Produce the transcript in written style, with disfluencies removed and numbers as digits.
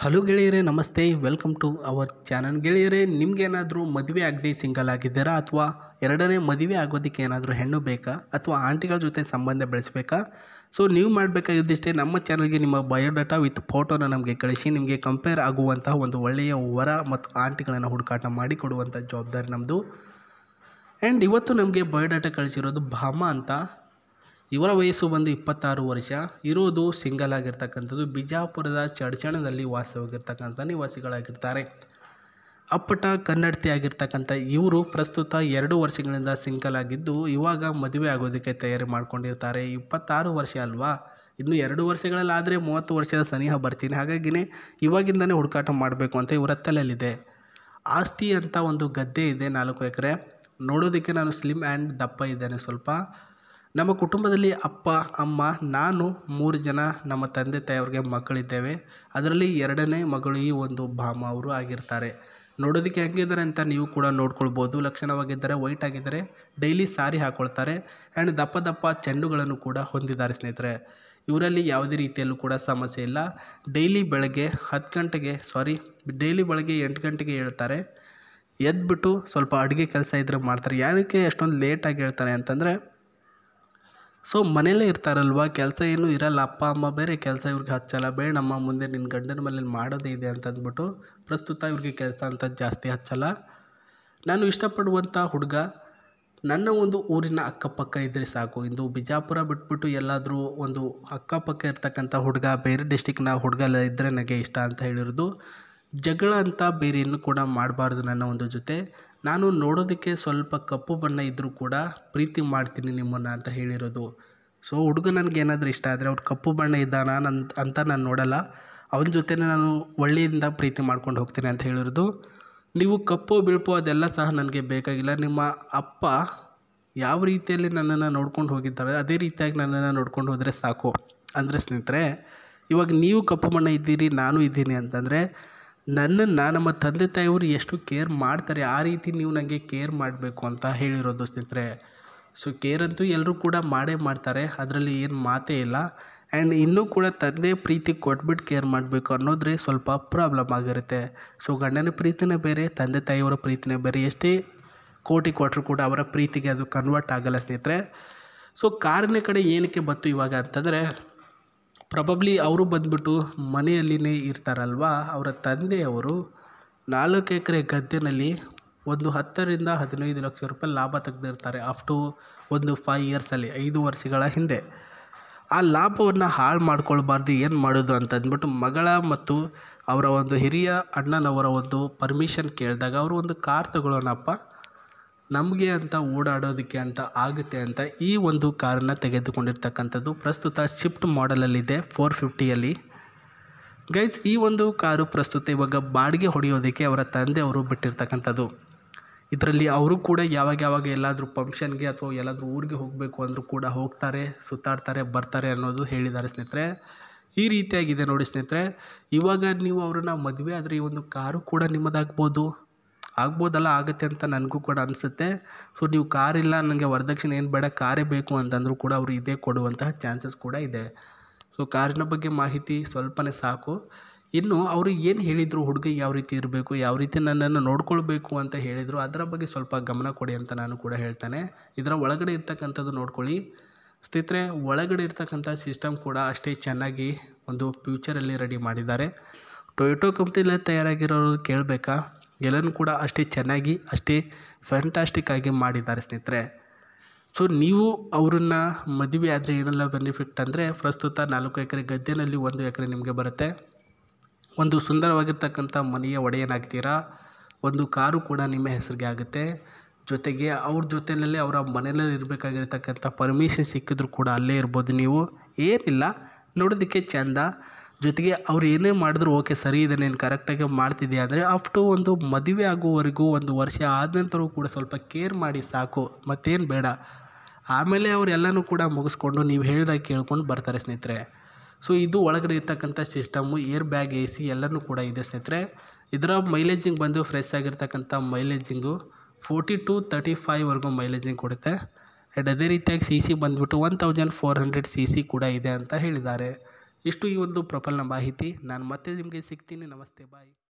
Hello ಗೆಳೆಯರೇ, ನಮಸ್ತೆ. Welcome to our channel. ಗೆಳೆಯರೇ, ನಿಮಗೇನಾದರೂ ಮದುವೆ ಆಗದೆ ಸಿಂಗಲ್ ಆಗಿದ್ದೀರಾ ಅಥವಾ ಎರಡನೇ ಮದುವೆ ಆಗೋದಕ್ಕೆ ಏನಾದರೂ ಹೆಣ್ಣು ಬೇಕಾ ಅಥವಾ ಆಂಟಿಗಳ ಜೊತೆ ಸಂಬಂಧ ಬೆಳೆಸಬೇಕಾ? ಸೊ ನೀವು ಮಾಡಬೇಕಾಗಿದ್ದಿಷ್ಟೇ, ನಮ್ಮ ಚಾನಲ್ಗೆ ನಿಮ್ಮ ಬಯೋಡಾಟಾ ವಿತ್ ಫೋಟೋನ ನಮಗೆ ಕಳಿಸಿ. ನಿಮಗೆ ಕಂಪೇರ್ ಆಗುವಂತಹ ಒಂದು ಒಳ್ಳೆಯ ವರ ಮತ್ತು ಆಂಟಿಗಳನ್ನು ಹುಡುಕಾಟ ಮಾಡಿಕೊಡುವಂಥ ಜವಾಬ್ದಾರಿ ನಮ್ಮದು. ಆ್ಯಂಡ್ ಇವತ್ತು ನಮಗೆ ಬಯೋಡಾಟಾ ಕಳಿಸಿರೋದು ಭಾಮ ಅಂತ. ಇವರ ವಯಸ್ಸು ಬಂದು 26 ವರ್ಷ, ಇರೋದು ಸಿಂಗಲ್ ಆಗಿರ್ತಕ್ಕಂಥದ್ದು. ಬಿಜಾಪುರದ ಚಡ್ಚಣದಲ್ಲಿ ವಾಸವಾಗಿರ್ತಕ್ಕಂಥ ನಿವಾಸಿಗಳಾಗಿರ್ತಾರೆ. ಅಪ್ಪಟ ಕನ್ನಡತಿ ಆಗಿರ್ತಕ್ಕಂಥ ಇವರು ಪ್ರಸ್ತುತ 2 ವರ್ಷಗಳಿಂದ ಸಿಂಗಲ್ ಆಗಿದ್ದು, ಇವಾಗ ಮದುವೆ ಆಗೋದಕ್ಕೆ ತಯಾರಿ ಮಾಡ್ಕೊಂಡಿರ್ತಾರೆ. 26 ವರ್ಷ ಅಲ್ವಾ, ಇನ್ನು 2 ವರ್ಷಗಳಲ್ಲಾದರೆ 30 ವರ್ಷದ ಸನಿಹ ಬರ್ತೀನಿ. ಹಾಗಾಗಿನೇ ಇವಾಗಿಂದನೇ ಹುಡುಕಾಟ ಮಾಡಬೇಕು ಅಂತ ಇವರ ತಲೆಯಲ್ಲಿದೆ. ಆಸ್ತಿ ಅಂತ ಒಂದು ಗದ್ದೆ ಇದೆ, 4 ಎಕರೆ. ನೋಡೋದಕ್ಕೆ ನಾನು ಸ್ಲಿಮ್ ಆ್ಯಂಡ್ ದಪ್ಪ ಇದ್ದೇನೆ ಸ್ವಲ್ಪ. ನಮ್ಮ ಕುಟುಂಬದಲ್ಲಿ ಅಪ್ಪ, ಅಮ್ಮ, ನಾನು 3 ಜನ ನಮ್ಮ ತಂದೆ ತಾಯಿಯವ್ರಿಗೆ ಮಕ್ಕಳಿದ್ದೇವೆ. ಅದರಲ್ಲಿ 2ನೇ ಮಗಳು ಈ ಒಂದು ಭಾಮ ಅವರು ಆಗಿರ್ತಾರೆ. ನೋಡೋದಕ್ಕೆ ಹೆಂಗಿದ್ದಾರೆ ಅಂತ ನೀವು ಕೂಡ ನೋಡ್ಕೊಳ್ಬೋದು. ಲಕ್ಷಣವಾಗಿದ್ದಾರೆ, ವೈಟ್ ಆಗಿದ್ದಾರೆ, ಡೈಲಿ ಸಾರಿ ಹಾಕ್ಕೊಳ್ತಾರೆ ಆ್ಯಂಡ್ ದಪ್ಪ ದಪ್ಪ ಚೆಂಡುಗಳನ್ನು ಕೂಡ ಹೊಂದಿದ್ದಾರೆ ಸ್ನೇಹಿತರೆ. ಇವರಲ್ಲಿ ಯಾವುದೇ ರೀತಿಯಲ್ಲೂ ಕೂಡ ಸಮಸ್ಯೆ ಇಲ್ಲ. ಡೈಲಿ ಬೆಳಗ್ಗೆ 8 ಗಂಟೆಗೆ ಹೇಳ್ತಾರೆ. ಎದ್ಬಿಟ್ಟು ಸ್ವಲ್ಪ ಅಡುಗೆ ಕೆಲಸ ಇದ್ದರೆ ಮಾಡ್ತಾರೆ. ಯಾಕೆ ಅಷ್ಟೊಂದು ಲೇಟಾಗಿ ಹೇಳ್ತಾರೆ ಅಂತಂದರೆ, ಸೊ ಮನೆಯಲ್ಲೇ ಇರ್ತಾರಲ್ವ, ಕೆಲಸ ಏನೂ ಇರಲ್ಲ. ಅಪ್ಪ ಅಮ್ಮ ಬೇರೆ, ಕೆಲಸ ಇವ್ರಿಗೆ ಹಚ್ಚಲ್ಲ. ಬೇಡಮ್ಮ, ಮುಂದೆ ನಿನ್ನ ಗಂಡನ ಮೇಲೆ ಮಾಡೋದೇ ಇದೆ ಅಂತಂದ್ಬಿಟ್ಟು ಪ್ರಸ್ತುತ ಇವ್ರಿಗೆ ಕೆಲಸ ಅಂತ ಜಾಸ್ತಿ ಹಚ್ಚಲ್ಲ. ನಾನು ಇಷ್ಟಪಡುವಂಥ ಹುಡುಗ ನನ್ನ ಒಂದು ಊರಿನ ಅಕ್ಕಪಕ್ಕ ಇದ್ದರೆ ಸಾಕು. ಇಂದು ಬಿಜಾಪುರ ಬಿಟ್ಬಿಟ್ಟು ಎಲ್ಲಾದರೂ ಒಂದು ಅಕ್ಕಪಕ್ಕ ಇರ್ತಕ್ಕಂಥ ಹುಡುಗ, ಬೇರೆ ಡಿಸ್ಟಿಕ್ನ ಹುಡುಗ ಇದ್ದರೆ ನನಗೆ ಇಷ್ಟ ಅಂತ ಹೇಳಿರೋದು. ಜಗಳ ಅಂತ ಬೇರೆ ಇನ್ನೂ ಕೂಡ ಮಾಡಬಾರ್ದು ನನ್ನ ಒಂದು ಜೊತೆ. ನಾನು ನೋಡೋದಕ್ಕೆ ಸ್ವಲ್ಪ ಕಪ್ಪು ಬಣ್ಣ ಇದ್ದರೂ ಕೂಡ ಪ್ರೀತಿ ಮಾಡ್ತೀನಿ ನಿಮ್ಮನ್ನು ಅಂತ ಹೇಳಿರೋದು. ಸೊ ಹುಡುಗ ನನಗೇನಾದರೂ ಇಷ್ಟ ಆದರೆ ಅವ್ರು ಕಪ್ಪು ಬಣ್ಣ ಇದ್ದಾನ ಅಂತ ನಾನು ನೋಡಲ್ಲ, ಅವನ ಜೊತೆನೇ ನಾನು ಒಳ್ಳೆಯಿಂದ ಪ್ರೀತಿ ಮಾಡ್ಕೊಂಡು ಹೋಗ್ತೀನಿ ಅಂತ ಹೇಳಿರೋದು. ನೀವು ಕಪ್ಪು ಬಿಳುಪು ಅದೆಲ್ಲ ಸಹ ನನಗೆ ಬೇಕಾಗಿಲ್ಲ. ನಿಮ್ಮ ಅಪ್ಪ ಯಾವ ರೀತಿಯಲ್ಲಿ ನನ್ನನ್ನು ನೋಡ್ಕೊಂಡು ಹೋಗಿದ್ದಾರೆ ಅದೇ ರೀತಿಯಾಗಿ ನನ್ನನ್ನು ನೋಡ್ಕೊಂಡು ಹೋದರೆ ಸಾಕು. ಅಂದರೆ ಸ್ನೇಹಿತರೆ, ಇವಾಗ ನೀವು ಕಪ್ಪು ಬಣ್ಣ ಇದ್ದೀರಿ, ನಾನು ಇದ್ದೀನಿ ಅಂತಂದರೆ ನನ್ನನ್ನು ನಮ್ಮ ತಂದೆ ತಾಯಿಯವರು ಎಷ್ಟು ಕೇರ್ ಮಾಡ್ತಾರೆ ಆ ರೀತಿ ನೀವು ನನಗೆ ಕೇರ್ ಮಾಡಬೇಕು ಅಂತ ಹೇಳಿರೋದು ಸ್ನೇಹಿತರೆ. ಸೊ ಕೇರ್ ಅಂತೂ ಎಲ್ಲರೂ ಕೂಡ ಮಾಡೇ ಮಾಡ್ತಾರೆ, ಅದರಲ್ಲಿ ಏನು ಮಾತೇ ಇಲ್ಲ. ಆ್ಯಂಡ್ ಇನ್ನೂ ಕೂಡ ತಂದೆ ಪ್ರೀತಿ ಕೊಟ್ಬಿಟ್ಟು ಕೇರ್ ಮಾಡಬೇಕು ಅನ್ನೋದ್ರೆ ಸ್ವಲ್ಪ ಪ್ರಾಬ್ಲಮ್ ಆಗಿರುತ್ತೆ. ಸೊ ಗಂಡನ ಪ್ರೀತಿನೇ ಬೇರೆ, ತಂದೆ ತಾಯಿಯವರ ಪ್ರೀತಿನೇ ಬೇರೆ. ಎಷ್ಟೇ ಕೋಟಿ ಕೊಟ್ಟರು ಕೂಡ ಅವರ ಪ್ರೀತಿಗೆ ಅದು ಕನ್ವರ್ಟ್ ಆಗಲ್ಲ ಸ್ನೇಹಿತರೆ. ಸೊ ಕಾರಿನ ಕಡೆ ಏನಕ್ಕೆ ಬತ್ತು ಇವಾಗ ಅಂತಂದರೆ, ಪ್ರಾಬಬ್ಲಿ ಅವರು ಬಂದುಬಿಟ್ಟು ಮನೆಯಲ್ಲಿನೇ ಇರ್ತಾರಲ್ವ. ಅವರ ತಂದೆಯವರು 4 ಎಕರೆ ಗದ್ದೆನಲ್ಲಿ ಒಂದು 10 ರಿಂದ 15 ಲಕ್ಷ ರೂಪಾಯಿ ಲಾಭ ತೆಗೆದಿರ್ತಾರೆ. ಅಫ್ಟು ಒಂದು 5 ಇಯರ್ಸಲ್ಲಿ, 5 ವರ್ಷಗಳ ಹಿಂದೆ. ಆ ಲಾಭವನ್ನು ಹಾಳು ಮಾಡ್ಕೊಳ್ಬಾರ್ದು, ಏನು ಮಾಡೋದು ಅಂತಂದ್ಬಿಟ್ಟು ಮಗಳ ಮತ್ತು ಅವರ ಒಂದು ಹಿರಿಯ ಅಣ್ಣನವರ ಒಂದು ಪರ್ಮಿಷನ್ ಕೇಳಿದಾಗ ಅವರು ಒಂದು ಕಾರ್ ತಗೊಳ್ಳೋಣಪ್ಪ, ನಮಗೆ ಅಂತ ಓಡಾಡೋದಕ್ಕೆ ಅಂತ ಆಗುತ್ತೆ ಅಂತ ಈ ಒಂದು ಕಾರನ್ನು ತೆಗೆದುಕೊಂಡಿರ್ತಕ್ಕಂಥದ್ದು. ಪ್ರಸ್ತುತ ಶಿಫ್ಟ್ ಮಾಡೆಲಲ್ಲಿದೆ, 450ಯಲ್ಲಿ. ಗೈಸ್, ಈ ಒಂದು ಕಾರು ಪ್ರಸ್ತುತ ಇವಾಗ ಬಾಡಿಗೆ ಹೊಡೆಯೋದಕ್ಕೆ ಅವರ ತಂದೆ ಅವರು ಬಿಟ್ಟಿರ್ತಕ್ಕಂಥದ್ದು. ಇದರಲ್ಲಿ ಅವರು ಕೂಡ ಯಾವಾಗ ಎಲ್ಲಾದರೂ ಫಂಕ್ಷನ್ಗೆ ಅಥವಾ ಎಲ್ಲಾದರೂ ಊರಿಗೆ ಹೋಗಬೇಕು ಅಂದರೂ ಕೂಡ ಹೋಗ್ತಾರೆ, ಸುತ್ತಾಡ್ತಾರೆ, ಬರ್ತಾರೆ ಅನ್ನೋದು ಹೇಳಿದ್ದಾರೆ ಸ್ನೇಹಿತರೆ. ಈ ರೀತಿಯಾಗಿದೆ ನೋಡಿ ಸ್ನೇಹಿತರೆ. ಇವಾಗ ನೀವು ಅವ್ರನ್ನ ಮದುವೆ ಆದರೆ ಈ ಒಂದು ಕಾರು ಕೂಡ ಆಗ್ಬೋದಲ್ಲ, ಆಗುತ್ತೆ ಅಂತ ನನಗೂ ಕೂಡ ಅನಿಸುತ್ತೆ. ಸೊ ನೀವು ಕಾರಿಲ್ಲ, ನನಗೆ ವರದಕ್ಷಿಣೆ ಏನು ಬೇಡ, ಕಾರೇ ಬೇಕು ಅಂತಂದರೂ ಕೂಡ ಅವರು ಇದೇ ಕೊಡುವಂತಹ ಚಾನ್ಸಸ್ ಕೂಡ ಇದೆ. ಸೊ ಕಾರಿನ ಬಗ್ಗೆ ಮಾಹಿತಿ ಸ್ವಲ್ಪನೇ ಸಾಕು. ಇನ್ನು ಅವರು ಏನು ಹೇಳಿದರು, ಹುಡುಗ ಯಾವ ರೀತಿ ಇರಬೇಕು, ಯಾವ ರೀತಿ ನನ್ನನ್ನು ನೋಡ್ಕೊಳ್ಬೇಕು ಅಂತ ಹೇಳಿದರು, ಅದರ ಬಗ್ಗೆ ಸ್ವಲ್ಪ ಗಮನ ಕೊಡಿ ಅಂತ ನಾನು ಕೂಡ ಹೇಳ್ತೇನೆ. ಇದರ ಒಳಗಡೆ ಇರ್ತಕ್ಕಂಥದ್ದು ನೋಡ್ಕೊಳ್ಳಿ ಸ್ನೇಹಿತರೆ. ಒಳಗಡೆ ಇರ್ತಕ್ಕಂಥ ಸಿಸ್ಟಮ್ ಕೂಡ ಅಷ್ಟೇ ಚೆನ್ನಾಗಿ ಒಂದು ಫ್ಯೂಚರಲ್ಲಿ ರೆಡಿ ಮಾಡಿದ್ದಾರೆ. ಟೊಯೋಟೋ ಕಂಪ್ನಿಯಲ್ಲಿ ತಯಾರಾಗಿರೋರು ಕೇಳಬೇಕಾ, ಎಲ್ಲನೂ ಕೂಡ ಅಷ್ಟೇ ಚೆನ್ನಾಗಿ, ಅಷ್ಟೇ ಫ್ಯಾಂಟಾಸ್ಟಿಕ್ ಆಗಿ ಮಾಡಿದ್ದಾರೆ ಸ್ನೇಹಿತರೆ. ಸೊ ನೀವು ಅವ್ರನ್ನ ಮದುವೆ ಆದರೆ ಏನೆಲ್ಲ ಬೆನಿಫಿಟ್ ಅಂದರೆ, ಪ್ರಸ್ತುತ 4 ಎಕರೆ ಗದ್ದೆನಲ್ಲಿ 1 ಎಕರೆ ನಿಮಗೆ ಬರುತ್ತೆ. ಒಂದು ಸುಂದರವಾಗಿರ್ತಕ್ಕಂಥ ಮನೆಯ ಒಡೆಯನಾಗ್ತೀರಾ. ಒಂದು ಕಾರು ಕೂಡ ನಿಮ್ಮ ಹೆಸರಿಗೆ ಆಗುತ್ತೆ. ಜೊತೆಗೆ ಅವ್ರ ಜೊತೆಯಲ್ಲೇ ಅವರ ಮನೆಯಲ್ಲಿ ಇರಬೇಕಾಗಿರ್ತಕ್ಕಂಥ ಪರ್ಮಿಷನ್ ಸಿಕ್ಕಿದ್ರು ಕೂಡ ಅಲ್ಲೇ ಇರ್ಬೋದು ನೀವು. ಏನಿಲ್ಲ, ನೋಡೋದಕ್ಕೆ ಚೆಂದ. ಜೊತೆಗೆ ಅವ್ರು ಏನೇ ಮಾಡಿದ್ರು ಓಕೆ, ಸರಿ ಇದೆ, ನೀನು ಕರೆಕ್ಟಾಗಿ ಮಾಡ್ತಿದ್ದೀಯ ಅಂದರೆ ಅಫ್ಟು ಒಂದು ಮದುವೆ ಆಗುವವರೆಗೂ 1 ವರ್ಷ ಆದ ನಂತರವೂ ಕೂಡ ಸ್ವಲ್ಪ ಕೇರ್ ಮಾಡಿ ಸಾಕು, ಮತ್ತೇನು ಬೇಡ. ಆಮೇಲೆ ಅವ್ರು ಎಲ್ಲನೂ ಕೂಡ ಮುಗಿಸ್ಕೊಂಡು ನೀವು ಹೇಳಿದಾಗ ಕೇಳ್ಕೊಂಡು ಬರ್ತಾರೆ ಸ್ನೇಹಿತರೆ. ಸೊ ಇದು ಒಳಗಡೆ ಇರ್ತಕ್ಕಂಥ ಸಿಸ್ಟಮು, ಏರ್ ಬ್ಯಾಗ್, AC ಎಲ್ಲನೂ ಕೂಡ ಇದೆ ಸ್ನೇಹಿತರೆ. ಇದರ ಮೈಲೇಜಿಂಗ್ ಬಂದು ಫ್ರೆಶ್ ಆಗಿರ್ತಕ್ಕಂಥ ಮೈಲೇಜಿಂಗು 40 to 35ವರೆಗೂ ಮೈಲೇಜಿಂಗ್ ಕೊಡುತ್ತೆ. ಆ್ಯಂಡ್ ಅದೇ ರೀತಿಯಾಗಿ CC ಬಂದುಬಿಟ್ಟು 1400 CC ಕೂಡ ಇದೆ ಅಂತ ಹೇಳಿದ್ದಾರೆ. ಇಷ್ಟು ಈ ಒಂದು ಪ್ರೊಫೈಲ್ನ ಮಾಹಿತಿ. ನಾನು ಮತ್ತೆ ನಿಮಗೆ ಸಿಗ್ತೀನಿ. ನಮಸ್ತೆ, ಬಾಯ್.